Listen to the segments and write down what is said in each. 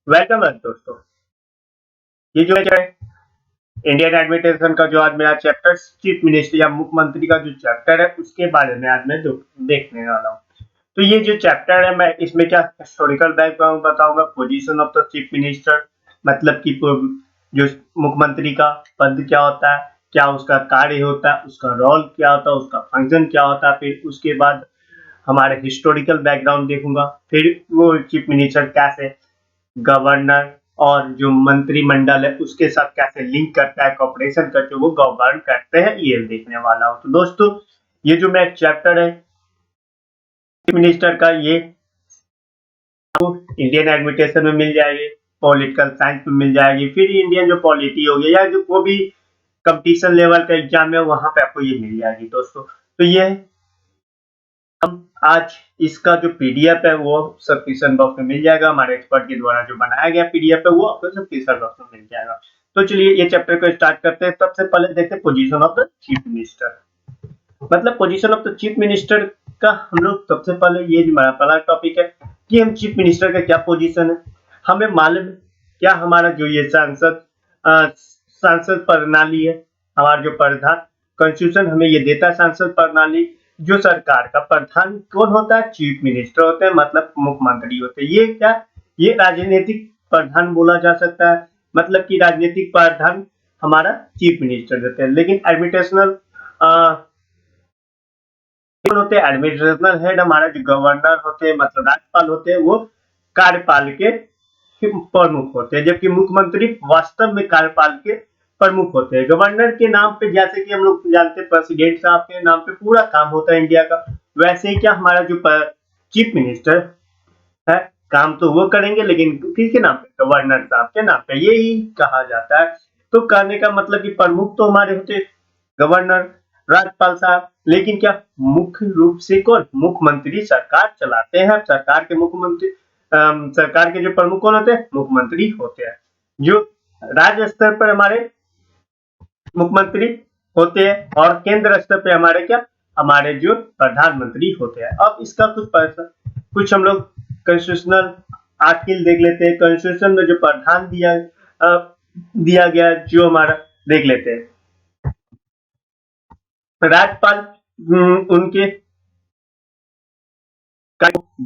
Welcome है दोस्तों। ये जो है इंडियन एडमिनिस्ट्रेशन का जो आज मेरा चैप्टर चीफ मिनिस्टर या मुख्यमंत्री का जो चैप्टर है उसके बारे में आज मैं देखने वाला हूँ। तो ये जो चैप्टर है मैं इसमें क्या हिस्टोरिकल बैकग्राउंड बताऊंगा, position of the chief minister, मतलब कि जो मुख्यमंत्री का पद क्या होता है, क्या उसका कार्य होता है, उसका रोल क्या होता है, उसका फंक्शन क्या होता है। फिर उसके बाद हमारे हिस्टोरिकल बैकग्राउंड देखूंगा, फिर वो चीफ मिनिस्टर कैसे गवर्नर और जो मंत्रिमंडल है उसके साथ कैसे लिंक करता है, कॉपरेशन करके वो गवर्न करते हैं, ये देखने वाला हूँ। तो दोस्तों ये जो मैं चैप्टर है चीफ मिनिस्टर का, ये आपको इंडियन एडमिनिस्ट्रेशन में मिल जाएगी, पॉलिटिकल साइंस में मिल जाएगी, फिर इंडियन जो पॉलिटी हो गया या जो वो भी कंपटीशन लेवल का एग्जाम है वहां पे आपको ये मिल जाएगी दोस्तों। तो ये हम आज इसका जो पीडीएफ है वो सब्सक्रिप्शन बॉक्स में मिल जाएगा, हमारे एक्सपर्ट के द्वारा जो बनाया गया पीडीएफ है वो आपको सब्सक्रिप्शन बॉक्स में मिल जाएगा। तो चलिए ये चैप्टर को स्टार्ट करते हैं। सबसे पहले देखते हैं position of the chief minister. मतलब position of the chief minister का हम लोग सबसे पहले ये जो हमारा पहला टॉपिक है कि हम चीफ मिनिस्टर का क्या पोजीशन है हमें मालूम है। क्या हमारा जो ये सांसद प्रणाली है, हमारा जो प्रधान कॉन्स्टिट्यूशन हमें ये देता है सांसद प्रणाली, जो सरकार का प्रधान कौन होता है, चीफ मिनिस्टर होते हैं, मतलब मुख्यमंत्री होते हैं। ये क्या, ये राजनीतिक प्रधान बोला जा सकता है, मतलब कि राजनीतिक प्रधान हमारा चीफ मिनिस्टर देते हैं। लेकिन एडमिनिस्ट्रेशनल होते हैं, एडमिनिस्ट्रेशनल हेड हमारा जो गवर्नर होते हैं, मतलब राज्यपाल होते हैं, वो कार्यपाल के प्रमुख होते हैं, जबकि मुख्यमंत्री वास्तव में कार्यपाल के प्रमुख होते हैं। गवर्नर के नाम पे, जैसे कि हम लोग जानते हैं प्रेसिडेंट साहब के नाम पे पूरा काम होता है इंडिया का, वैसे ही क्या हमारा जो चीफ मिनिस्टर है काम तो वो करेंगे, लेकिन किसके नाम पे, गवर्नर साहब के नाम पे, यही कहा जाता है। तो कहने का मतलब कि प्रमुख तो हमारे होते गवर्नर राज्यपाल साहब, लेकिन क्या मुख्य रूप से कौन, मुख्यमंत्री सरकार चलाते हैं। सरकार के मुख्यमंत्री सरकार के जो प्रमुख कौन होते हैं, मुख्यमंत्री होते हैं। जो राज्य स्तर पर हमारे मुख्यमंत्री होते हैं और केंद्र स्तर पे हमारे क्या, हमारे जो प्रधानमंत्री होते हैं। अब इसका कुछ हम लोग कॉन्स्टिट्यूशनल आर्टिकल देख लेते हैं। कॉन्स्टिट्यूशन में जो प्रावधान दिया गया जो हमारा देख लेते हैं। राज्यपाल उनके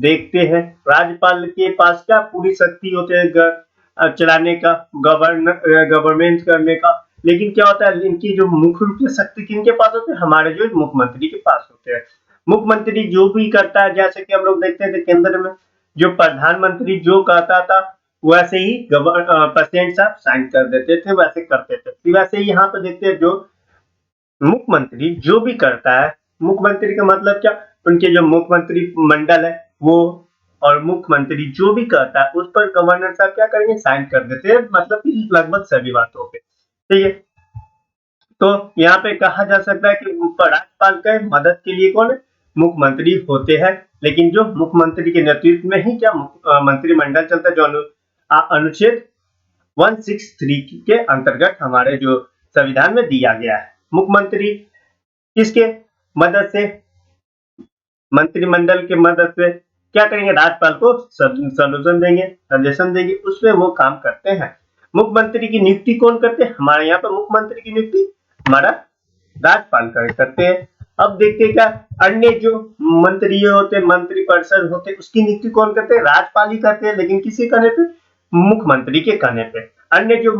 देखते हैं, राज्यपाल के पास क्या पूरी शक्ति होते हैं चलाने का, गवर्नमेंट करने का। लेकिन क्या होता है, इनकी जो मुख्य रूप से शक्ति किनके पास होते हैं, हमारे जो मुख्यमंत्री के पास होते हैं। मुख्यमंत्री जो भी करता है, जैसे कि हम लोग देखते थे केंद्र में जो प्रधानमंत्री जो कहता था वैसे ही प्रेसिडेंट साहब साइन कर देते थे, वैसे करते थे। वैसे ही यहाँ पे देखते हैं जो मुख्यमंत्री जो भी करता है, मुख्यमंत्री का मतलब क्या, उनके जो मुख्यमंत्री मंडल है वो, और मुख्यमंत्री जो भी करता है उस पर गवर्नर साहब क्या करेंगे, साइन कर देते हैं, मतलब कि लगभग सभी बातों पे। ठीक है, तो यहाँ पे कहा जा सकता है कि राज्यपाल के मदद के लिए कौन, मुख्यमंत्री होते हैं। लेकिन जो मुख्यमंत्री के नेतृत्व में ही क्या मंत्रिमंडल चलता है, जो अनुच्छेद 163 के अंतर्गत हमारे जो संविधान में दिया गया है। मुख्यमंत्री किसके मदद से, मंत्रिमंडल के मदद से क्या करेंगे, राज्यपाल को सजेशन देंगे, उसमें वो काम करते हैं। मुख्यमंत्री की नियुक्ति कौन करते हैं, हमारे यहाँ पर मुख्यमंत्री की नियुक्ति हमारा राज्यपाल करते हैं। अब देखते हैं क्या अन्य जो मंत्री होते हैं, मंत्रिपरिषद होते हैं, उसकी नियुक्ति कौन करते हैं, राज्यपाल ही करते हैं, लेकिन किसी कहने पे, मुख्यमंत्री के कहने पे। अन्य जो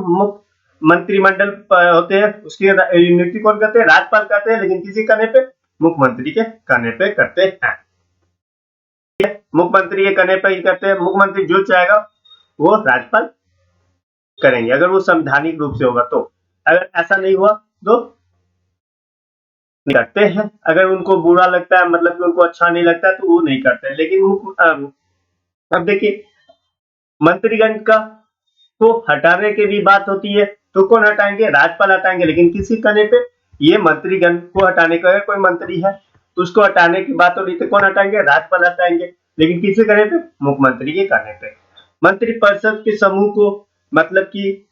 मंत्रिमंडल होते हैं उसकी नियुक्ति कौन करते हैं, राज्यपाल करते हैं, लेकिन किसी कहने पे, मुख्यमंत्री के कहने पे करते हैं। मुख्यमंत्री के कहने पे ही करते हैं, मुख्यमंत्री जो चाहेगा वो राज्यपाल करेंगे, अगर वो संवैधानिक रूप से होगा तो। अगर ऐसा नहीं हुआ तो करते हैं, अगर उनको बुरा लगता है, मतलब कि उनको अच्छा नहीं लगता है तो वो नहीं करते। लेकिन अब देखिए मंत्रीगण का को हटाने की भी बात होती है, तो कौन हटाएंगे, राज्यपाल हटाएंगे, लेकिन किसी कहने पे, ये मंत्रीगण को हटाने का, अगर कोई मंत्री है तो उसको हटाने की बात हो रही है, तो कौन हटाएंगे, राज्यपाल हटाएंगे, लेकिन किसी कहने पे, मुख्यमंत्री के कहने पे। मंत्रिपरिषद के समूह को, मतलब कि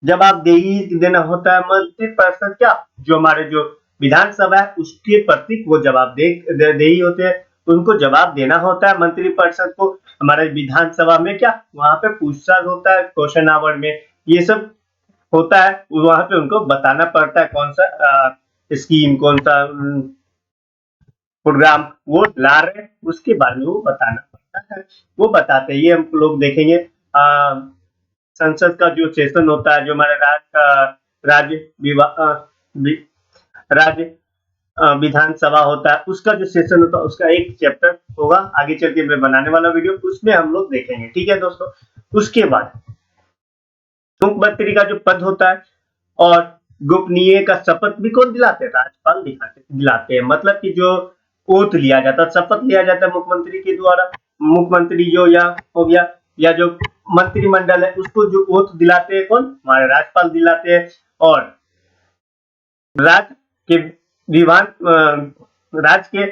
जवाबदेही देना होता है। मंत्रिपरिषद क्या, जो हमारे जो विधानसभा है उसके प्रति वो जवाबदेही होते हैं, उनको जवाब देना होता है मंत्रिपरिषद को। हमारे विधानसभा में क्या वहां पे पूछताछ होता है क्वेश्चन आवर में, ये सब होता है, वहां पे उनको बताना पड़ता है कौन सा स्कीम, कौन सा प्रोग्राम वो ला रहे हैं, उसके बारे में वो बताना पड़ता है। वो बताते हैं, ये हम लोग देखेंगे संसद का जो सेशन होता है, जो हमारे राज्य राज्य विधानसभा होता है, उसका जो सेशन होता है, उसका एक चैप्टर होगा, आगे चल के मैं बनाने वाला वीडियो, उसमें हम लोग देखेंगे। ठीक है दोस्तों। उसके बाद मुख्यमंत्री का जो पद होता है और गोपनीय का शपथ भी कौन दिलाते हैं? राज्यपाल दिलाते हैं। मतलब कि जो ओथ लिया जाता है, शपथ लिया जाता है मुख्यमंत्री के द्वारा। मुख्यमंत्री जो या हो गया, या जो मंत्रिमंडल है उसको जो ओथ दिलाते हैं कौन? हमारे राज्यपाल दिलाते हैं। और राज्य के विभाग राज्य के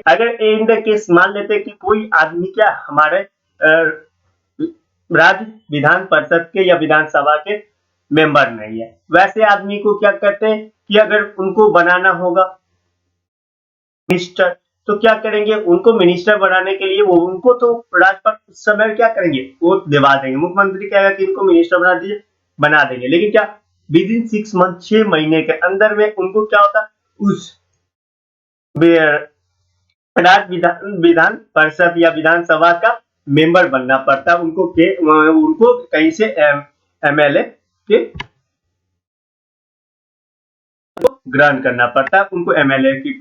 अगर इन द केस मान लेते हैं कि कोई आदमी क्या हमारे राज्य विधान परिषद के या विधानसभा के मेंबर नहीं है, वैसे आदमी को क्या करते हैं कि अगर उनको बनाना होगा मिनिस्टर, तो क्या करेंगे? उनको मिनिस्टर बनाने के लिए वो उनको तो राज्यपाल उस समय क्या करेंगे? वो दिवा देंगे। मुख्यमंत्री कहेगा कि इनको मिनिस्टर बना दीजिए, बना देंगे। लेकिन क्या विद इन 6 मंथ, 6 महीने के अंदर में उनको क्या होता? उस राज्य विधान परिषद या विधानसभा का मेंबर बनना पड़ता है उनको कहीं से एमएलए के ग्रहण करना पड़ता है, उनको एमएलए की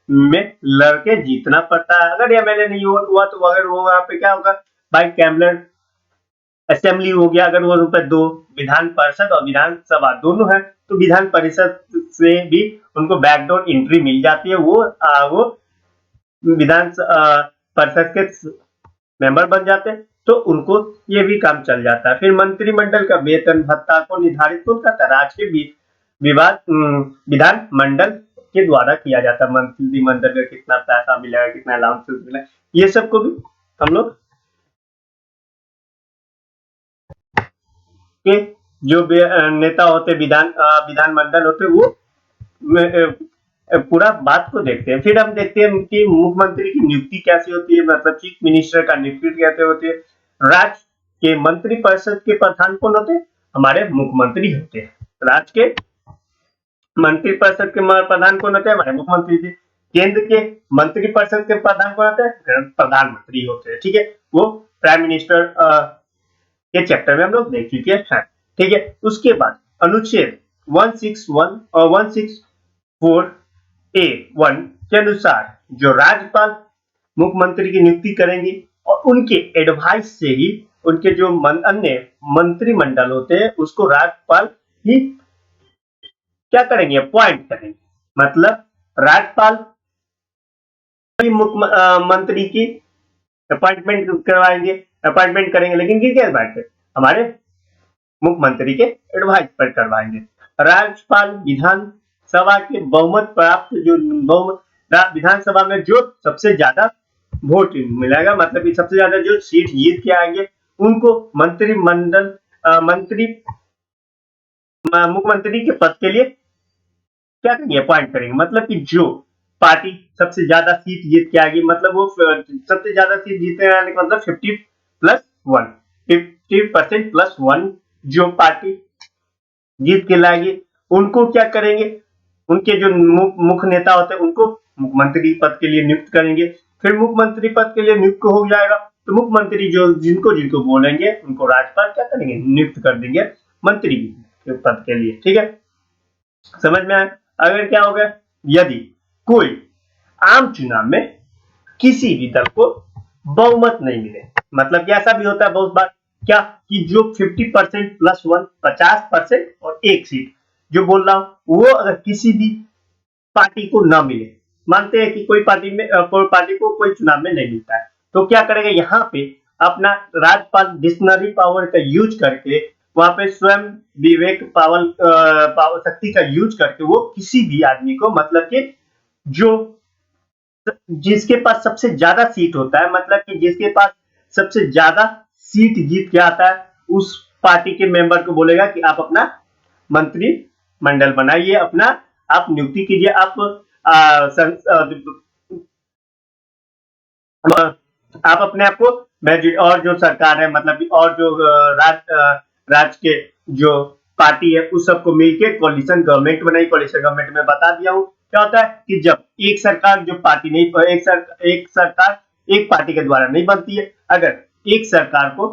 में लड़के जीतना पड़ता है। अगर एमएलए नहीं हुआ तो अगर वो वहां पे क्या होगा, बाई कैमरल असेंबली हो गया। अगर वो रुपए दो विधान परिषद और विधानसभा दोनों है, तो विधान परिषद से भी उनको बैकडोर एंट्री मिल जाती है। वो विधान परिषद के मेंबर बन जाते हैं, तो उनको ये भी काम चल जाता है। फिर मंत्रिमंडल का वेतन भत्ता को निर्धारित कौन करता है? राज्य के विधान मंडल के द्वारा किया जाता है। मंत्रिमंडल का कितना पैसा मिलेगा, कितना अलाउंस मिलेगा, ये सब को भी हम लोग के जो नेता होते, विधानमंडल होते, वो पूरा बात को देखते हैं। फिर हम देखते हैं कि मुख्यमंत्री की नियुक्ति कैसे होती है, मतलब चीफ मिनिस्टर का नियुक्ति कैसे होती है। राज्य के मंत्रिपरिषद के प्रधान कौन होते हैं? हमारे मुख्यमंत्री होते हैं। राज्य के मंत्रिपरिषद के प्रधान कौन होते हैं? हमारे मुख्यमंत्री जी। केंद्र के मंत्रिपरिषद के प्रधान कौन होते हैं? प्रधानमंत्री होते हैं। ठीक है, वो प्राइम मिनिस्टर के चैप्टर में हम लोग देख चुके हैं। ठीक है, उसके बाद अनुच्छेद 161 और 164A1 के अनुसार जो राज्यपाल मुख्यमंत्री की नियुक्ति करेंगे और उनके एडवाइस से ही उनके जो अन्य मंत्रिमंडल होते हैं उसको राज्यपाल ही क्या करेंगे? अपॉइंट करेंगे। मतलब राज्यपाल मंत्री की अपॉइंटमेंट करेंगे, लेकिन किसके एडवाइस पे? हमारे मुख्यमंत्री के एडवाइस पर करवाएंगे। राज्यपाल विधानसभा के बहुमत प्राप्त जो विधानसभा में जो सबसे ज्यादा वोट मिलेगा, मतलब कि सबसे ज्यादा जो सीट जीत के आएंगे, उनको मंत्रिमंडल मुख्यमंत्री के पद के लिए क्या करेंगे? अपॉइंट करेंगे। मतलब कि जो पार्टी सबसे ज्यादा सीट जीत के आएगी, मतलब वो सबसे ज्यादा सीट जीतने वाले का मतलब 50% प्लस वन जो पार्टी जीत के लाएगी, उनको क्या करेंगे? उनके जो मुख्य नेता होते हैं उनको मुख्यमंत्री पद के लिए नियुक्त करेंगे। फिर मुख्यमंत्री पद के लिए नियुक्त हो जाएगा तो मुख्यमंत्री जो जिनको जिनको बोलेंगे उनको राज्यपाल क्या करेंगे? नियुक्त कर देंगे मंत्री पद के लिए। ठीक है, समझ में आया? अगर क्या हो गया, यदि कोई आम चुनाव में किसी भी दल को बहुमत नहीं मिले, मतलब कि ऐसा भी होता है बहुत बार क्या कि जो 50% प्लस वन 50% और एक सीट जो बोल रहा हूं, वो अगर किसी भी पार्टी को ना मिले, मानते हैं कि कोई पार्टी को कोई चुनाव में नहीं मिलता है, तो क्या करेगा? यहाँ पे अपना राज्यपाल डिक्शनरी पावर का यूज करके, वहां पे स्वयं विवेक पावर शक्ति का यूज करके वो किसी भी आदमी को, मतलब कि जो जिसके पास सबसे ज्यादा सीट होता है, मतलब कि जिसके पास सबसे ज्यादा सीट जीत के आता है, उस पार्टी के मेंबर को बोलेगा कि आप अपना मंत्रिमंडल बनाइए, अपना आप नियुक्ति कीजिए, आप अपने आप को और जो सरकार है मतलब और जो राज्य के जो पार्टी है उस सबको मिलके कोलिशन गवर्नमेंट बनाई। कोलिशन गवर्नमेंट में बता दिया हूँ क्या होता है कि जब एक सरकार जो पार्टी नहीं एक सरकार एक पार्टी के द्वारा नहीं बनती है, अगर एक सरकार को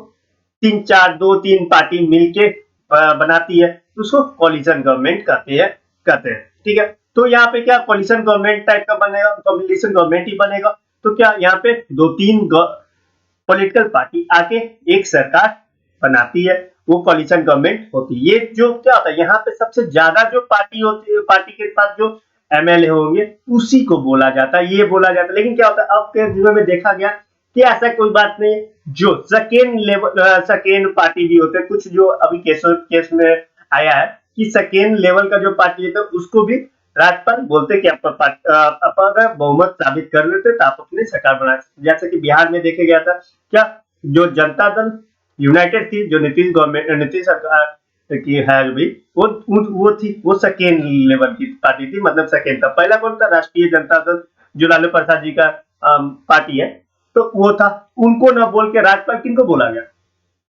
दो तीन पार्टी मिलके बनाती है तो उसको कोलिशन गवर्नमेंट कहते हैं। ठीक है, तो यहाँ पे क्या कोलिशन गवर्नमेंट टाइप का बनेगा, कोलिशन गवर्नमेंट ही बनेगा। तो क्या यहाँ पे दो तीन पॉलिटिकल पार्टी आके एक सरकार बनाती है, वो कोलिशन गवर्नमेंट होती है। ये जो क्या होता है यहाँ पे सबसे ज्यादा जो पार्टी होती है, पार्टी के पास जो एमएलए होंगे उसी को बोला जाता है, ये बोला जाता है। लेकिन क्या होता है अब के दिनों में देखा गया कि ऐसा कोई बात नहीं है, जो सेकेंड पार्टी भी होते हैं कुछ, जो अभी केस में आया है कि सेकेंड लेवल का जो पार्टी है उसको भी राज्यपाल बोलते कि आप अगर बहुमत साबित कर लेते तो आप अपनी सरकार बना सकते। जैसे कि बिहार में देखा गया था क्या, जो जनता दल यूनाइटेड थी, जो नीतीश सरकार की है भी, वो थी, वो सेकेंड लेवल की पार्टी थी, मतलब सेकेंड था। पहला कौन था? राष्ट्रीय जनता दल, जो लालू प्रसाद जी का पार्टी है, तो वो था। उनको न बोल के राज्यपाल किनको बोला गया?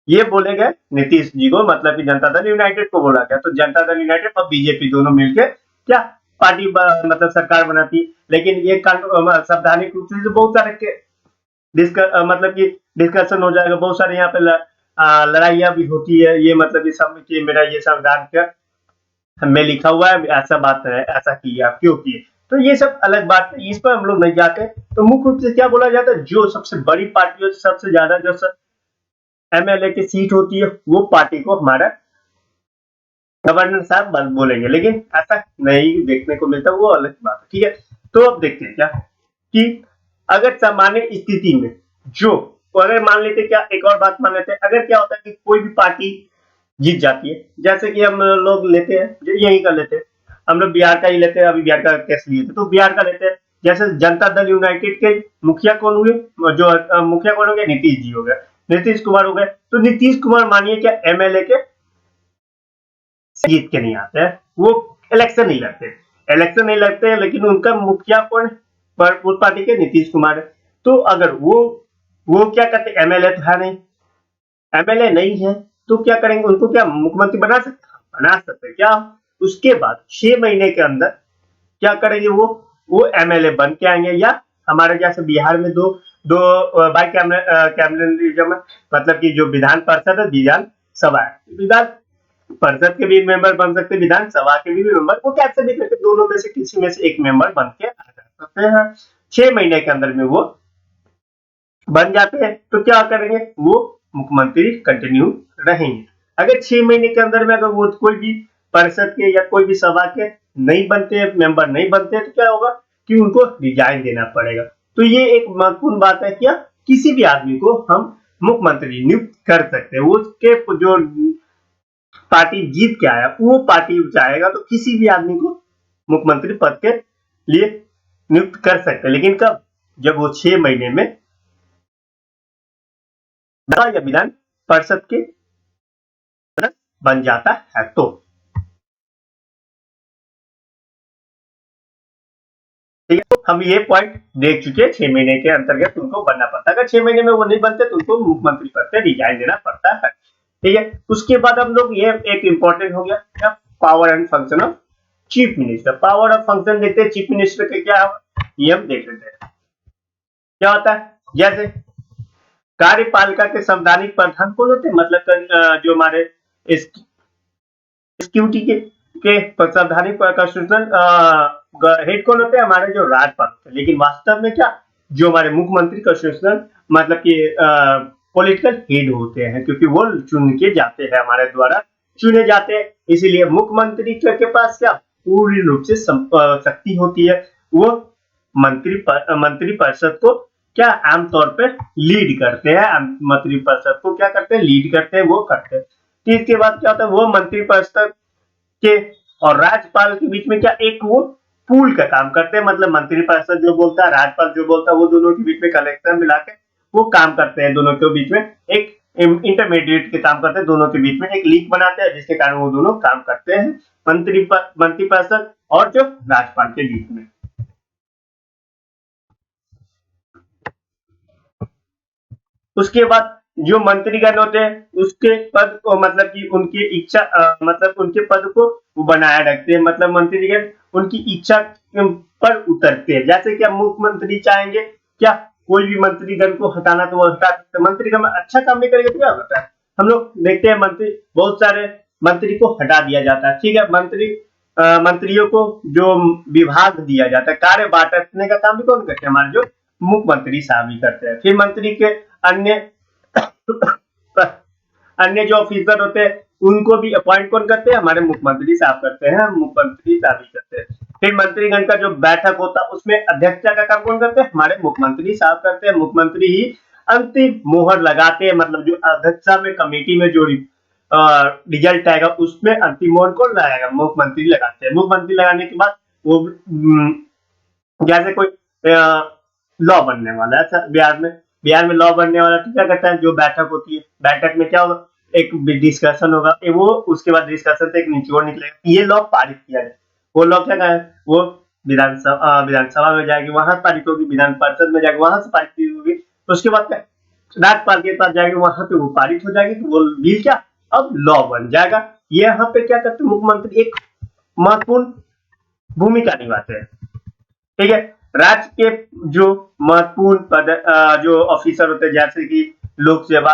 ये बोले गए नीतीश जी को, मतलब कि जनता दल यूनाइटेड को बोला गया। तो जनता दल यूनाइटेड और बीजेपी दोनों मिलकर क्या पार्टी मतलब सरकार बनाती। लेकिन ये संवैधानिक रूप से बहुत सारे मतलब कि डिस्कशन हो जाएगा, बहुत सारे यहाँ पे लड़ाइयाँ भी होती है। ये मतलब कि मेरा ये संविधान क्या में लिखा हुआ है, ऐसा बात है, ऐसा किया क्यों किए, तो ये सब अलग बात है, इस पर हम लोग नहीं जाते। तो मुख्य रूप से क्या बोला जाता है, जो सबसे बड़ी पार्टी हो, सबसे ज्यादा जो एमएलए की सीट होती है वो पार्टी को हमारा गवर्नर साहब बोलेंगे। लेकिन ऐसा नहीं देखने को मिलता, वो अलग बात है। ठीक है, तो अब देखते हैं क्या कि अगर सामान्य स्थिति में जो, अगर मान लेते क्या, एक और बात मान लेते हैं, अगर क्या होता है कि कोई भी पार्टी जीत जाती है, जैसे कि हम लोग लेते हैं, यही कर लेते हैं, हम लोग बिहार का ही लेते हैं, अभी बिहार का केस लिए थे तो बिहार का लेते हैं। जैसे जनता दल यूनाइटेड के मुखिया कौन हुए, जो मुखिया कौन हो गए? नीतीश जी हो गए, नीतीश कुमार हो गए। तो नीतीश कुमार मानिए क्या एमएलए के जीत के नहीं आते हैं, वो इलेक्शन नहीं लड़ते हैं, लेकिन उनका मुखिया कौन? उस पार्टी के नीतीश कुमार है। तो अगर वो क्या करते, एमएलए तो है नहीं, एमएलए नहीं है तो क्या करेंगे, उनको क्या मुख्यमंत्री बना सकते क्या? उसके बाद 6 महीने के अंदर क्या करेंगे, वो एमएलए बन के आएंगे, या हमारे जैसे बिहार में दो दो बाई कैमरलिज्म, मतलब कि जो विधान परिषद है, विधान सभा है, विधान परिषद के भी मेंबर बन सकते हैं, विधानसभा के भी मेंबर, वो कैसे भी करके दोनों में से किसी में से एक मेंबर बन के आ सकते हैं। 6 महीने के अंदर में वो बन जाते हैं तो क्या करेंगे, वो मुख्यमंत्री कंटिन्यू रहेंगे। अगर 6 महीने के अंदर में अगर वो कोई भी परिषद के या कोई भी सभा के नहीं बनते, मेंबर नहीं बनते, तो क्या होगा कि उनको रिजाइन देना पड़ेगा। तो ये एक महत्वपूर्ण बात है, क्या किसी भी आदमी को हम मुख्यमंत्री नियुक्त कर सकते हैं, उसके जो पार्टी जीत के आया वो पार्टी चाहेगा तो किसी भी आदमी को मुख्यमंत्री पद के लिए नियुक्त कर सकते हैं। लेकिन कब? जब वो 6 महीने में या विधान परिषद के बन जाता है। तो ठीक है, तो हम ये पॉइंट देख चुके हैं, 6 महीने के अंतर्गत उनको बनना पड़ता है। अगर 6 महीने में वो नहीं बनते तो उनको मुख्यमंत्री पद से रिजाइन देना पड़ता है। ठीक है, उसके बाद हम लोग ये एक इंपॉर्टेंट हो गया power and function of chief minister. Power of function देखते हैं चीफ मिनिस्टर के क्या है, ये हम देख लेते हैं क्या होता है। जैसे कार्यपालिका के संवैधानिक प्रधान कौन होते हैं, मतलब जो हमारे एक्जीक्यूटिव के संवैधानिक कॉन्स्टिट्यूशनल हेड कौन होते हैं, हमारे जो राज्यपाल होते हैं। लेकिन वास्तव में क्या, जो हमारे मुख्यमंत्री कॉन्स्टिट्यूशनल मतलब कि पॉलिटिकल हेड होते हैं, क्योंकि वो चुन के जाते हैं, हमारे द्वारा चुने जाते हैं। इसीलिए मुख्यमंत्री के पास क्या पूरी रूप से शक्ति होती है, वो मंत्री परिषद को क्या आमतौर पर लीड करते हैं, मंत्री परिषद को क्या करते हैं, लीड करते हैं, वो करते हैं। तो इसके बाद क्या होता है, वो मंत्री परिषद के और राज्यपाल के बीच में क्या एक वो पूल का काम करते हैं, मतलब मंत्री परिषद जो बोलता है, राज्यपाल जो बोलता है, वो दोनों के बीच में कलेक्शन मिला के वो काम करते हैं, दोनों के बीच में एक इंटरमीडिएट के काम करते हैं, दोनों के बीच में एक लीक बनाते हैं जिसके कारण वो दोनों काम करते हैं मंत्री परिषद और जो राज्यपाल के बीच में। उसके बाद जो मंत्रीगण होते हैं उसके पद को मतलब कि उनकी इच्छा मतलब उनके पद को वो बनाए रखते हैं, मतलब मंत्रीगण उनकी इच्छा पर उतरते हैं। जैसे कि हम मुख्यमंत्री चाहेंगे क्या कोई भी मंत्रीगण को हटाना तो वो हटा सकते हैं, मंत्रीगण अच्छा काम नहीं करेगा तो क्या होता है, हम लोग देखते हैं मंत्री बहुत सारे मंत्री को हटा दिया जाता है। ठीक है, मंत्रियों को जो विभाग दिया जाता है, कार्य बांटने का काम भी कौन करते हैं, हमारे जो मुख्यमंत्री साहब ही करते हैं। फिर मंत्री के अन्य अन्य जो ऑफिसर होते हैं उनको भी अपॉइंट कौन करते हैं, हमारे मुख्यमंत्री साहब करते हैं, मुख्यमंत्री साहब ही करते हैं। फिर मंत्रीगण का जो बैठक होता है उसमें अध्यक्षता का काम कौन करते हैं, हमारे मुख्यमंत्री साहब करते हैं। मुख्यमंत्री ही अंतिम मोहर लगाते हैं, मतलब जो अध्यक्षता में कमेटी में जो रिजल्ट आएगा उसमें अंतिम मोहर कौन लगाएगा, मुख्यमंत्री लगाते हैं। मुख्यमंत्री लगाने के बाद वो जैसे कोई लॉ बनने वाला है, अच्छा बिहार में लॉ बनने वाला तो क्या करता है, जो बैठक होती है बैठक में क्या होगा, एक डिस्कशन होगा, वो उसके बाद डिस्कशन से एक निचोड़ निकलेगा, ये लॉ पारित किया जाए। वो लॉ क्या है, वो विधानसभा में जाएगी, वहां पारित होगी, विधान परिषद में जाएगी, वहां से पारित होगी, तो उसके बाद क्या राज्यपाल के पास जाएगी, वहां पे वो पारित हो जाएगी, तो वो बिल क्या अब लॉ बन जाएगा। ये यहाँ पे क्या करते हैं, मुख्यमंत्री एक महत्वपूर्ण भूमिका निभाते हैं। ठीक है, राज्य के जो महत्वपूर्ण पद जो ऑफिसर होते हैं जैसे कि लोक सेवा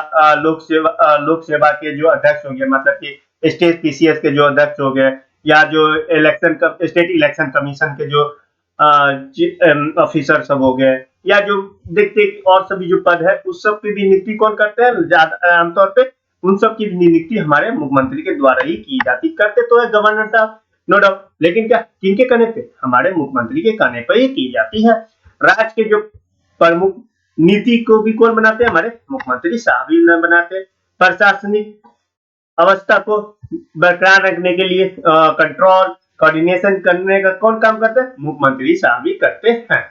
के जो अध्यक्ष हो गए, मतलब कि स्टेट पीसीएस के जो अध्यक्ष हो गए, या जो स्टेट इलेक्शन कमीशन के जो ऑफिसर सब हो गए, या जो देखते और सभी जो पद है उस सब की भी नियुक्ति कौन करते हैं, आमतौर पे उन सब की नियुक्ति हमारे मुख्यमंत्री के द्वारा ही की जाती, करते तो है गवर्नर साहब नो डाउट, लेकिन क्या किनके कहने पे, हमारे मुख्यमंत्री के कहने पर ही की जाती है। राज्य के जो प्रमुख नीति को भी कौन बनाते हैं, हमारे मुख्यमंत्री साहब ही बनाते हैं। प्रशासनिक अवस्था को बरकरार रखने के लिए कंट्रोल कोऑर्डिनेशन करने का कौन काम करते हैं, मुख्यमंत्री साहब ही करते हैं।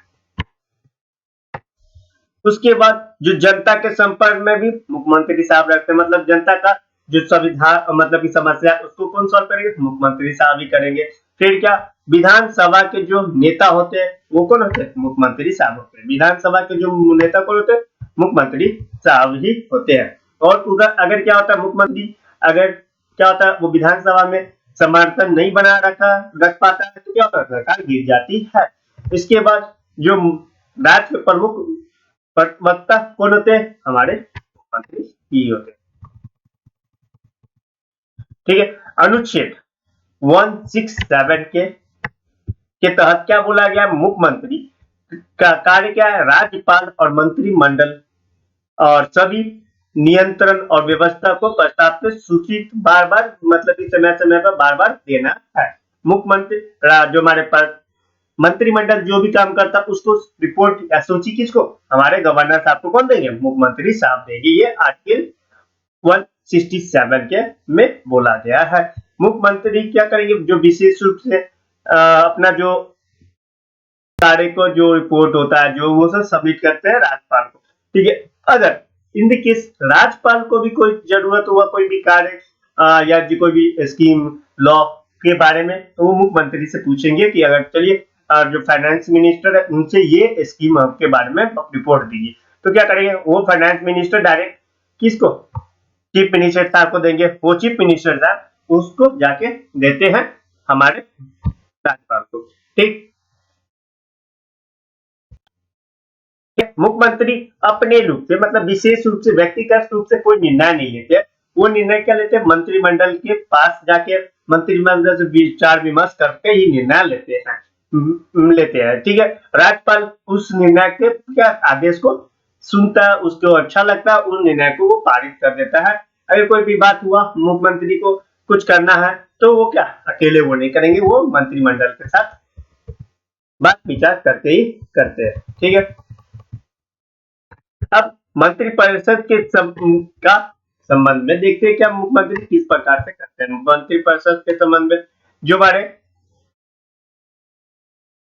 उसके बाद जो जनता के संपर्क में भी मुख्यमंत्री साहब रखते हैं, मतलब जनता का जो संविधान मतलब की समस्या उसको कौन सॉल्व करेंगे, मुख्यमंत्री साहब ही करेंगे। फिर क्या विधानसभा के जो नेता होते हैं वो कौन होते हैं, मुख्यमंत्री साहब होते हैं। विधानसभा के जो नेता कौन होते हैं, मुख्यमंत्री साहब ही होते हैं। और उधर अगर क्या होता है, मुख्यमंत्री अगर क्या होता है वो विधानसभा में समर्थन नहीं बना रख पाता है तो क्या होता है, सरकार गिर जाती है। इसके बाद जो राज्य के प्रमुख वक्ता कौन होते हैं, हमारे मुख्यमंत्री ही होते हैं। ठीक है, अनुच्छेद 167 के तहत क्या बोला गया, मुख्यमंत्री का कार्य क्या है, राज्यपाल और मंत्रिमंडल और सभी नियंत्रण और व्यवस्था को प्रस्ताव पे सूचित बार बार मतलब कि समय समय पर बार बार देना है। मुख्यमंत्री जो हमारे पास मंत्रिमंडल जो भी काम करता है उसको रिपोर्ट या सूची किसको, हमारे गवर्नर साहब को कौन देंगे, मुख्यमंत्री साहब देंगे। ये आर्टिकल 167 के में बोला गया है। मुख्यमंत्री क्या करेंगे, जो विशेष रूप से अपना जो कार्य को जो रिपोर्ट होता है जो वो सब सबमिट करते हैं राज्यपाल को। ठीक है, अगर इन द केस राज्यपाल को भी कोई जरूरत हुआ कोई भी कार्य या कोई भी स्कीम लॉ के बारे में, तो वो मुख्यमंत्री से पूछेंगे कि अगर चलिए जो फाइनेंस मिनिस्टर है उनसे ये स्कीम के बारे में रिपोर्ट दीजिए, तो क्या करेंगे वो फाइनेंस मिनिस्टर डायरेक्ट किसको, चीफ मिनिस्टर साहब को देंगे। वो चीफ मिनिस्टर साहब उसको जाके देते हैं हमारे राज्यपाल को। ठीक, मुख्यमंत्री अपने रूप से मतलब विशेष रूप से व्यक्तिगत रूप से कोई निर्णय नहीं लेते, वो निर्णय क्या लेते हैं, मंत्रिमंडल के पास जाके मंत्रिमंडल से विचार विमर्श करके ही निर्णय लेते हैं। ठीक है, राज्यपाल उस निर्णय के क्या आदेश को सुनता है, उसको अच्छा लगता है, उस निर्णय को वो पारित कर देता है। अगर कोई भी बात हुआ मुख्यमंत्री को कुछ करना है तो वो क्या अकेले वो नहीं करेंगे, वो मंत्रिमंडल के साथ बात विचार करते ही करते हैं। ठीक है, अब मंत्रिपरिषद के का संबंध में देखते हैं क्या मुख्यमंत्री किस प्रकार से करते हैं। मंत्रिपरिषद के संबंध में जो हमारे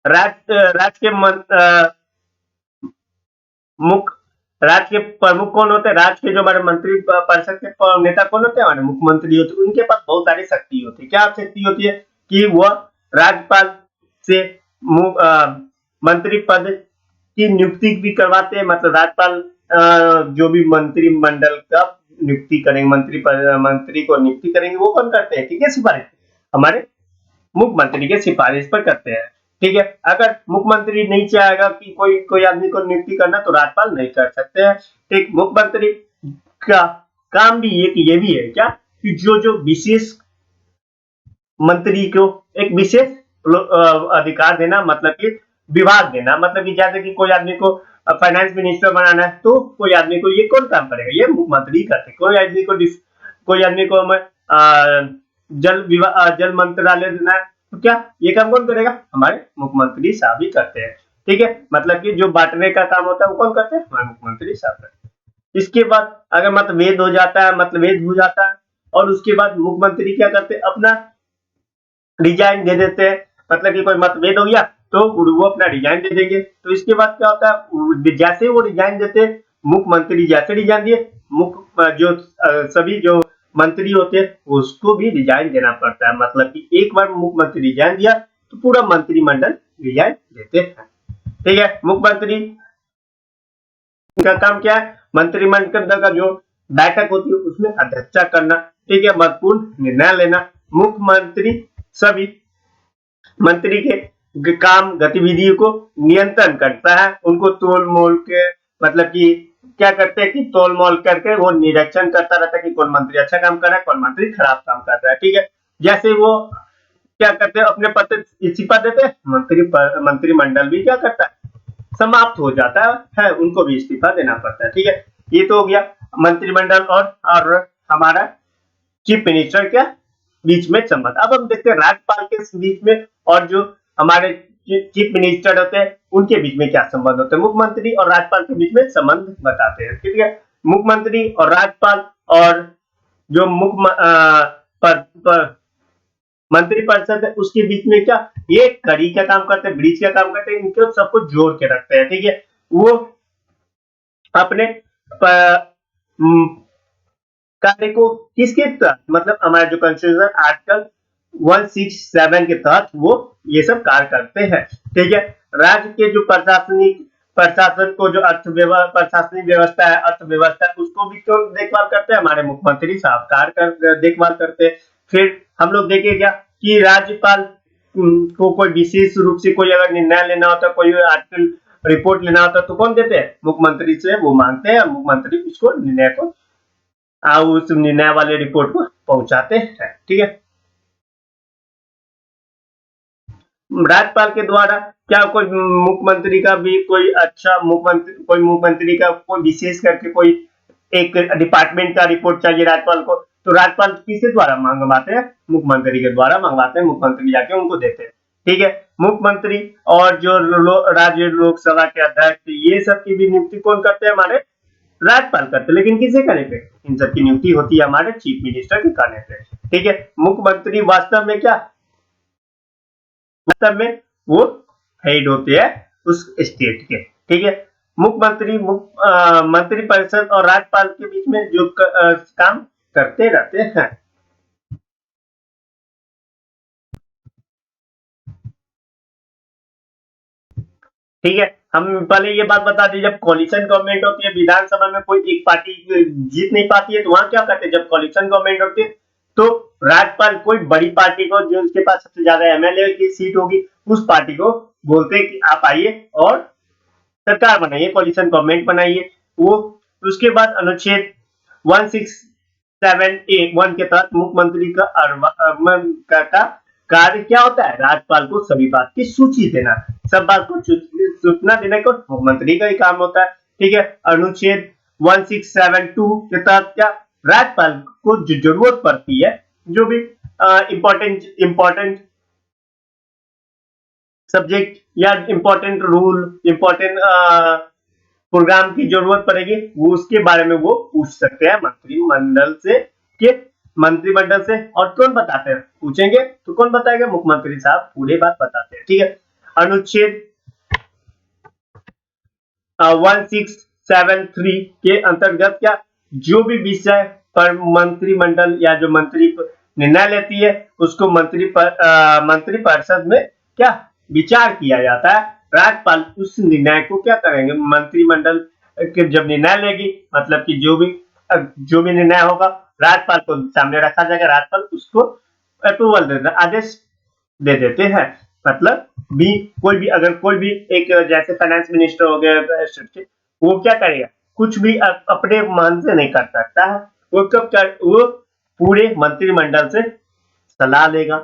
राज्य के मुख्य राज्य के प्रमुख कौन होते हैं? राज्य के जो हमारे मंत्री परिषद के नेता कौन होते हैं? हमारे मुख्यमंत्री होते हैं। उनके पास बहुत सारी शक्ति होती है। क्या शक्ति होती है? कि वह राज्यपाल से मंत्री पद की नियुक्ति भी करवाते हैं। मतलब राज्यपाल जो भी मंत्रिमंडल का नियुक्ति करेंगे, मंत्री को नियुक्ति करेंगे, वो कौन करते हैं? ठीक है, सिफारिश हमारे मुख्यमंत्री के सिफारिश पर करते हैं। ठीक है, अगर मुख्यमंत्री नहीं चाहेगा कि कोई आदमी को नियुक्ति करना, तो राज्यपाल नहीं कर सकते हैं। ठीक, मुख्यमंत्री का काम भी ये भी है क्या, कि जो विशेष मंत्री को एक विशेष अधिकार देना, मतलब कि विभाग देना। मतलब कि जैसे कि कोई आदमी को फाइनेंस मिनिस्टर बनाना है, तो कोई आदमी को ये कौन काम करेगा? ये मुख्यमंत्री करते। कोई आदमी को हमें जल मंत्रालय देना है, तो क्या ये काम कौन करेगा? हमारे मुख्यमंत्री साहब ही करते हैं। ठीक है, मतलब कि जो बांटने का काम होता है वो कौन करते हैं? हमारे मुख्यमंत्री साहब करते हैं। इसके बाद अगर मतभेद हो जाता है, मतभेद हो जाता है, और उसके बाद मुख्यमंत्री क्या करते हैं? अपना रिजाइन दे देते हैं। मतलब कि कोई मतभेद हो गया तो वो अपना रिजाइन दे देंगे। तो इसके बाद क्या होता है? जैसे वो रिजाइन देते, मुख्यमंत्री जैसे रिजाइन दिए, सभी जो मंत्री होते हैं उसको भी रिजाइन देना पड़ता है। मतलब कि एक बार मुख्यमंत्री रिजाइन दिया तो पूरा मंत्रिमंडल रिजाइन देते हैं। ठीक है, मुख्यमंत्री का काम क्या है? मंत्रिमंडल का जो बैठक होती है उसमें अध्यक्षता करना। ठीक है, महत्वपूर्ण निर्णय लेना। मुख्यमंत्री सभी मंत्री के काम गतिविधियों को नियंत्रण करता है। उनको तोल मोल के, मतलब कि क्या करते हैं कि तोल मोल करके वो निरीक्षण करता रहता है कि कौन मंत्री अच्छा काम कर रहा है, कौन मंत्री खराब काम कर रहा है। ठीक है, जैसे वो क्या करते हैं? अपने पद से इस्तीफा देते हैं, मंत्रिमंडल भी क्या करता है? समाप्त हो जाता है, उनको भी इस्तीफा देना पड़ता है। ठीक है, ये तो हो गया मंत्रिमंडल और हमारा चीफ मिनिस्टर के बीच में संबंध। अब हम देखते हैं राज्यपाल के बीच में और जो हमारे चीफ मिनिस्टर होते हैं उनके बीच में क्या संबंध होते हैं। मुख्यमंत्री और राज्यपाल के बीच में संबंध बताते हैं। ठीक है, मुख्यमंत्री और राज्यपाल और जो मंत्रिपरिषद है उसके बीच में क्या, ये कड़ी का काम करते हैं, ब्रिज का काम करते हैं। इनको सबको जोड़ के रखते हैं। ठीक है, वो अपने कार्य को किसके तहत, मतलब हमारे जो कॉन्स्टिट्यूशन आर्टिकल 167 के तहत वो ये सब कार्य करते हैं। ठीक है, राज्य के जो प्रशासन को जो प्रशासनिक व्यवस्था है, अर्थव्यवस्था, उसको भी तो देखभाल करते हैं हमारे मुख्यमंत्री साहब, कार्य देखभाल करते हैं। फिर हम लोग देखें क्या कि राज्यपाल को कोई विशेष रूप से कोई अगर निर्णय लेना होता है, कोई आर्टिकल रिपोर्ट लेना होता है, तो कौन देते हैं? मुख्यमंत्री से वो मांगते हैं, मुख्यमंत्री उसको निर्णय को उस निर्णय वाले रिपोर्ट को पहुंचाते हैं। ठीक है, राज्यपाल के द्वारा क्या कोई मुख्यमंत्री का भी कोई अच्छा मुख्यमंत्री का कोई विशेष करके कोई एक डिपार्टमेंट का रिपोर्ट चाहिए राज्यपाल को, तो राज्यपाल किसके द्वारा मंगवाते हैं? मुख्यमंत्री के द्वारा मंगवाते हैं। मुख्यमंत्री जाके उनको देते हैं। ठीक है, मुख्यमंत्री और जो राज्य लोकसभा के अध्यक्ष, ये सब की भी नियुक्ति कौन करते हैं? हमारे राज्यपाल करते हैं। लेकिन किसे कहने पे? इन सब की नियुक्ति होती है हमारे चीफ मिनिस्टर के कहने पे। ठीक है, मुख्यमंत्री वास्तव में क्या, मतलब में वो हेड होते हैं उस स्टेट के। ठीक है, मुख्यमंत्री मंत्रिपरिषद और राज्यपाल के बीच में जो काम करते रहते हैं। ठीक है, हम पहले ये बात बता दें, जब कॉलिशन गवर्नमेंट होती है, विधानसभा में कोई एक पार्टी जीत नहीं पाती है, तो वहां क्या करते हैं? जब कॉलिशन गवर्नमेंट होती है तो राज्यपाल कोई बड़ी पार्टी को, जो उसके पास सबसे ज्यादा एमएलए की सीट होगी, उस पार्टी को बोलते हैं कि आप आइए और सरकार बनाइए, कॉलिशन गवर्नमेंट बनाइए। वो उसके बाद अनुच्छेद 167A(1) के तहत मुख्यमंत्री का कार्य क्या होता है? राज्यपाल को सभी बात की सूची देना, सब बात को सूचना देने को मुख्यमंत्री का ही काम होता है। ठीक है, अनुच्छेद 1672 के तहत क्या, राज्यपाल को जो जरूरत पड़ती है, जो भी इम्पोर्टेंट सब्जेक्ट या इम्पोर्टेंट रूल, इम्पोर्टेंट प्रोग्राम की जरूरत पड़ेगी, वो उसके बारे में वो पूछ सकते हैं मंत्रिमंडल से। और कौन बताते हैं? पूछेंगे तो कौन बताएगा? मुख्यमंत्री साहब पूरे बात बताते हैं। ठीक है, अनुच्छेद 273 के अंतर्गत क्या जो भी विषय पर मंत्रिमंडल या जो मंत्री निर्णय लेती है उसको मंत्री परिषद में क्या विचार किया जाता है। राज्यपाल उस निर्णय को क्या करेंगे, मंत्रिमंडल के जब निर्णय लेगी मतलब कि जो भी निर्णय होगा राज्यपाल को सामने रखा जाएगा, राज्यपाल उसको अप्रूवल दे देता, आदेश दे देते हैं। मतलब अगर कोई भी एक जैसे फाइनेंस मिनिस्टर हो गया वो क्या करेगा, कुछ भी अपने मन से नहीं कर सकता है, वो पूरे मंत्रिमंडल से सलाह लेगा।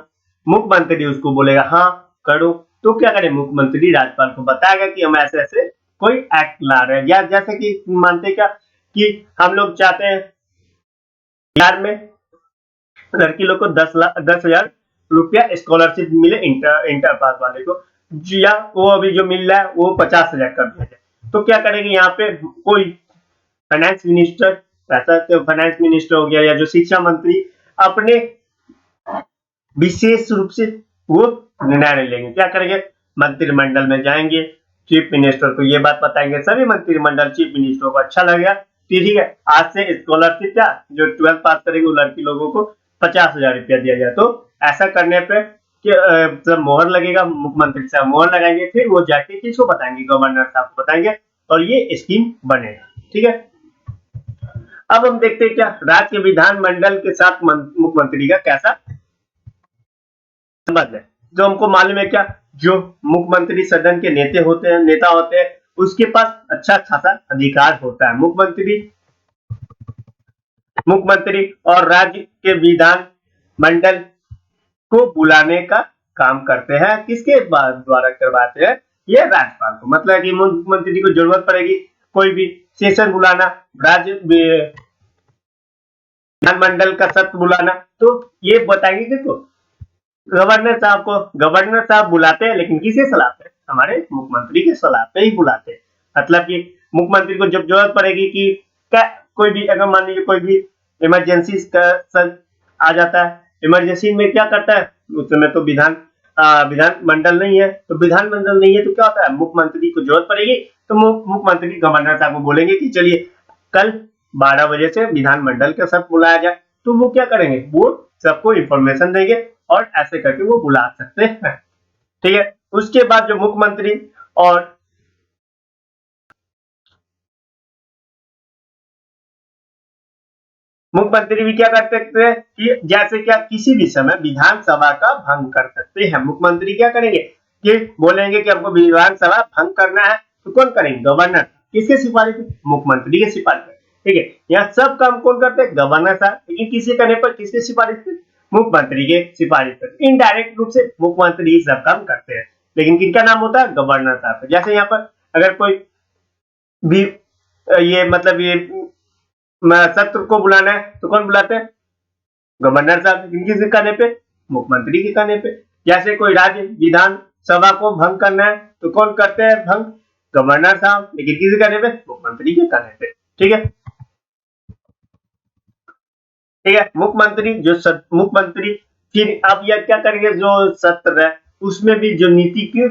मुख्यमंत्री उसको बोलेगा हाँ करो, तो क्या करे, मुख्यमंत्री राज्यपाल को बताएगा कि हम ऐसे ऐसे कोई एक्ट ला रहे हैं, या जैसे कि मानते क्या कि हम लोग चाहते हैं बिहार में लड़की लोग को 10,000 रुपया स्कॉलरशिप मिले इंटर पास वाले को, या वो अभी जो मिल रहा है वो 50,000 कर दिया जाए। तो क्या करेंगे, यहाँ पे कोई फाइनेंस मिनिस्टर फाइनेंस मिनिस्टर हो गया या जो शिक्षा मंत्री अपने विशेष रूप से वो निर्णय लेंगे। क्या करेंगे, मंत्रिमंडल में जाएंगे, चीफ मिनिस्टर को ये बात बताएंगे, सभी मंत्रिमंडल चीफ मिनिस्टर को अच्छा लगेगा, ठीक है आज से स्कॉलरशिप क्या जो 12th पास करेंगे वो लड़की लोगों को 50,000 रुपया दिया जाए। तो ऐसा करने पे जब मोहर लगेगा, मुख्यमंत्री साहब मोहर लगाएंगे, फिर वो जाके किसको बताएंगे, गवर्नर साहब को बताएंगे और ये स्कीम बनेगा। ठीक है, अब हम देखते हैं क्या राज्य विधानमंडल के साथ मुख्यमंत्री का कैसा संबंध है। जो हमको मालूम है क्या, जो मुख्यमंत्री सदन के नेता होते हैं उसके पास अच्छा खासा अधिकार होता है। मुख्यमंत्री और राज्य के विधान मंडल को बुलाने का काम करते हैं, किसके द्वारा करवाते हैं, ये राज्यपाल को। मतलब कि मुख्यमंत्री को जरूरत पड़ेगी कोई भी सेशन बुलाना, राज्य विधानमंडल का सत्र बुलाना, तो ये बताएंगे किसको, गवर्नर साहब को। गवर्नर साहब बुलाते हैं लेकिन किसे सलाह पे, हमारे मुख्यमंत्री के सलाह पे ही बुलाते हैं। मतलब कि मुख्यमंत्री को जब जरूरत पड़ेगी कि क्या कोई भी, अगर मान लीजिए कोई भी इमरजेंसी आ जाता है, इमरजेंसी में क्या करता है, उस समय तो विधानमंडल नहीं है, तो विधानमंडल नहीं है तो क्या होता है, मुख्यमंत्री को जरूरत पड़ेगी तो मुख्यमंत्री गवर्नर साहब को बोलेंगे कि चलिए कल 12 बजे से विधानमंडल का सब बुलाया जाए। तो वो क्या करेंगे, वो सबको इंफॉर्मेशन देंगे और ऐसे करके वो बुला सकते हैं। ठीक है, उसके बाद जो मुख्यमंत्री और मुख्यमंत्री भी क्या कर सकते हैं कि जैसे क्या किसी भी समय विधानसभा का भंग कर सकते हैं। मुख्यमंत्री क्या करेंगे कि बोलेंगे कि हमको विधानसभा भंग करना है, तो कौन करेंगे, गवर्नर। किसके सिफारिश पे, मुख्यमंत्री के सिफारिश पे। ठीक है, यहाँ सब काम कौन करते हैं, गवर्नर साहब, लेकिन किसी करने पर किसके सिफारिश पे, मुख्यमंत्री के सिफारिश पर। इनडायरेक्ट रूप से मुख्यमंत्री ही सब काम करते हैं, लेकिन किनका नाम होता है, गवर्नर साहब। जैसे यहाँ पर अगर कोई भी ये मतलब ये सत्र को बुलाना है तो कौन बुलाते हैं, गवर्नर साहब। किसके कहने पे, मुख्यमंत्री के कहने पे। जैसे कोई राज्य विधान सभा को भंग करना है तो कौन करते हैं भंग, गवर्नर साहब, लेकिन किसके कहने पे, मुख्यमंत्री के कहने पे। ठीक है, ठीक है, मुख्यमंत्री फिर अब यह क्या करेंगे, जो सत्र है उसमें भी जो नीति की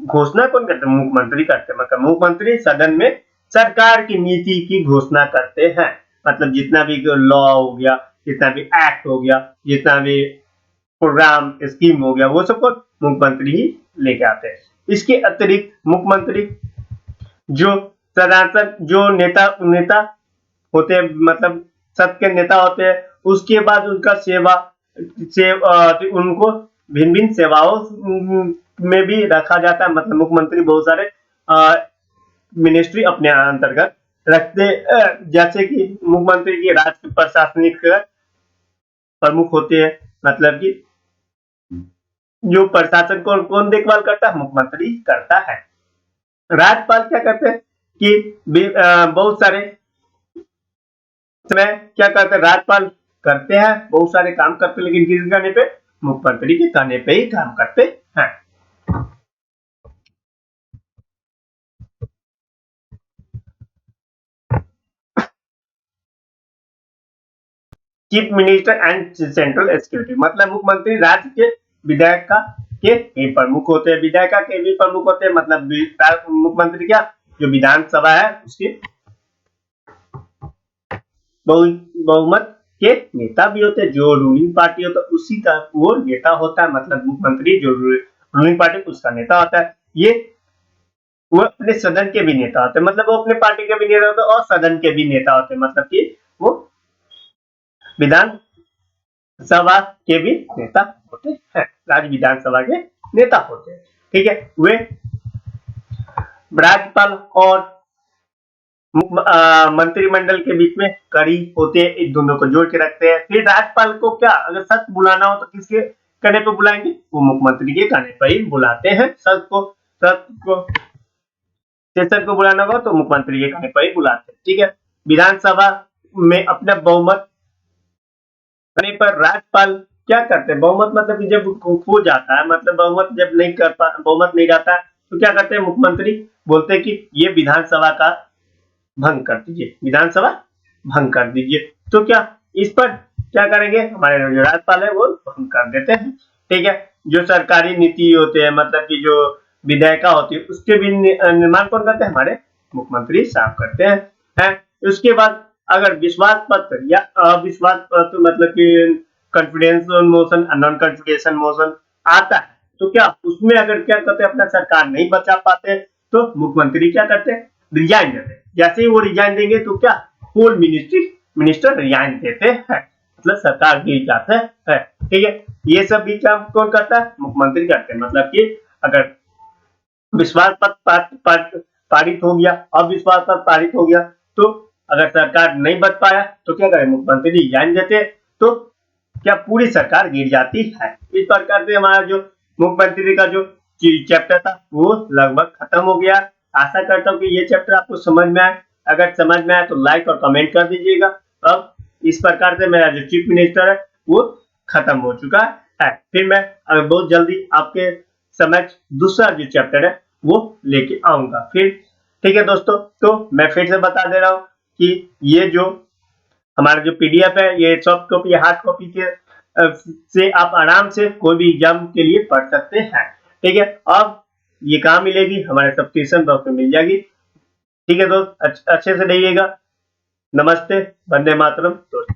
घोषणा कौन करते हैं, मुख्यमंत्री करते हैं। मतलब मुख्यमंत्री सदन में सरकार की नीति की घोषणा करते हैं। मतलब जितना भी लॉ हो गया, जितना भी एक्ट हो गया, जितना भी प्रोग्राम स्कीम हो गया, वो सबको मुख्यमंत्री ही लेके आते हैं। इसके अतिरिक्त मुख्यमंत्री जो जो नेता होते हैं, मतलब सत्य के नेता होते हैं, उसके बाद उनका उनको भिन्न भिन्न सेवाओं में भी रखा जाता है। मतलब मुख्यमंत्री बहुत सारे मिनिस्ट्री अपने अंतर्गत रखते, जैसे कि मुख्यमंत्री की राज्य प्रशासनिक प्रमुख होते हैं। मतलब कि जो प्रशासन को कौन देखभाल करता है, मुख्यमंत्री करता है। राज्यपाल क्या करते हैं कि बहुत सारे समय क्या करते हैं, राज्यपाल करते हैं बहुत सारे काम करते हैं, लेकिन किस कहने पे, मुख्यमंत्री के कहने पे ही काम करते हैं। Chief minister and central executive, मतलब मुख्यमंत्री राज्य के विधायक के भी प्रमुख होते हैं, विधायिका के भी प्रमुख होते हैं। मतलब मुख्यमंत्री क्या जो विधानसभा है उसके बहुमत के नेता भी होते हैं। जो रूलिंग पार्टी होता है उसी का वो नेता होता है, मतलब मुख्यमंत्री जो रूलिंग पार्टी उसका नेता होता है। ये वो अपने सदन के भी नेता होते हैं, मतलब वो अपने पार्टी के भी नेता होते हैं और सदन के भी नेता होते हैं, मतलब कि वो विधान सभा के भी नेता होते हैं, राज्य विधानसभा के नेता होते हैं। ठीक है, वे राज्यपाल और मंत्रिमंडल के बीच में कड़ी होते हैं, एक दोनों को जोड़ के रखते हैं। फिर राज्यपाल को क्या अगर सख्त बुलाना हो तो किसके कहने पे बुलाएंगे? वो मुख्यमंत्री के कहने पर ही बुलाते हैं। सख्त को सेशन को बुलाना होगा तो मुख्यमंत्री के कहने पर ही बुलाते हैं। ठीक है, विधानसभा में अपना बहुमत करने पर राज्यपाल क्या करते हैं? बहुमत मतलब कि जब खो जाता है, मतलब बहुमत जब नहीं कर पा बहुमत नहीं रहता है तो क्या करते हैं? मुख्यमंत्री बोलते हैं कि ये विधानसभा का भंग कर दीजिए, विधानसभा भंग कर दीजिए। तो क्या इस पर क्या करेंगे? हमारे जो राज्यपाल है वो भंग कर देते हैं। ठीक है, जो सरकारी नीति होते हैं, मतलब कि जो विधेयिका होती है उसके भी निर्माण कौन करते हैं? हमारे मुख्यमंत्री साहब करते हैं। उसके बाद अगर विश्वास पत्र या अविश्वास पत्र, मतलब कि confidence motion, non confidence motion आता है तो क्या उसमें अगर क्या करते हैं, अपना सरकार नहीं बचा पाते तो मुख्यमंत्री क्या करते हैं? रिजाइन देते हैं। जैसे ही वो रिजाइन देंगे तो क्या होल मिनिस्टर रिजाइन देते हैं, मतलब सरकार गिर जाता है। ठीक है, ये सब भी काम कौन करता है? मुख्यमंत्री करते हैं। मतलब कि अगर विश्वास पत्र पारित हो गया, अविश्वास पत्र पारित हो गया, तो अगर सरकार नहीं बच पाया तो क्या करें? मुख्यमंत्री रिजाइन देते, तो क्या पूरी सरकार गिर जाती है। इस प्रकार से हमारा जो मुख्यमंत्री का जो चैप्टर था वो लगभग खत्म हो गया। आशा करता हूँ कि ये चैप्टर आपको समझ में आए। अगर समझ में आए तो लाइक और कमेंट कर दीजिएगा। अब इस प्रकार से मेरा जो चीफ मिनिस्टर है वो खत्म हो चुका है। फिर मैं बहुत जल्दी आपके समक्ष दूसरा जो चैप्टर है वो लेके आऊंगा फिर। ठीक है दोस्तों, तो मैं फिर से बता दे रहा हूँ कि ये जो हमारा जो पीडीएफ है ये सॉफ्ट कॉपी हार्ड कॉपी के से आप आराम से कोई भी एग्जाम के लिए पढ़ सकते हैं। ठीक है, अब ये कहाँ मिलेगी? हमारे सब्सक्रिप्शन बॉक्स में मिल जाएगी। ठीक है दोस्त, अच्छे से रहिएगा। नमस्ते, वंदे मातरम दोस्तों।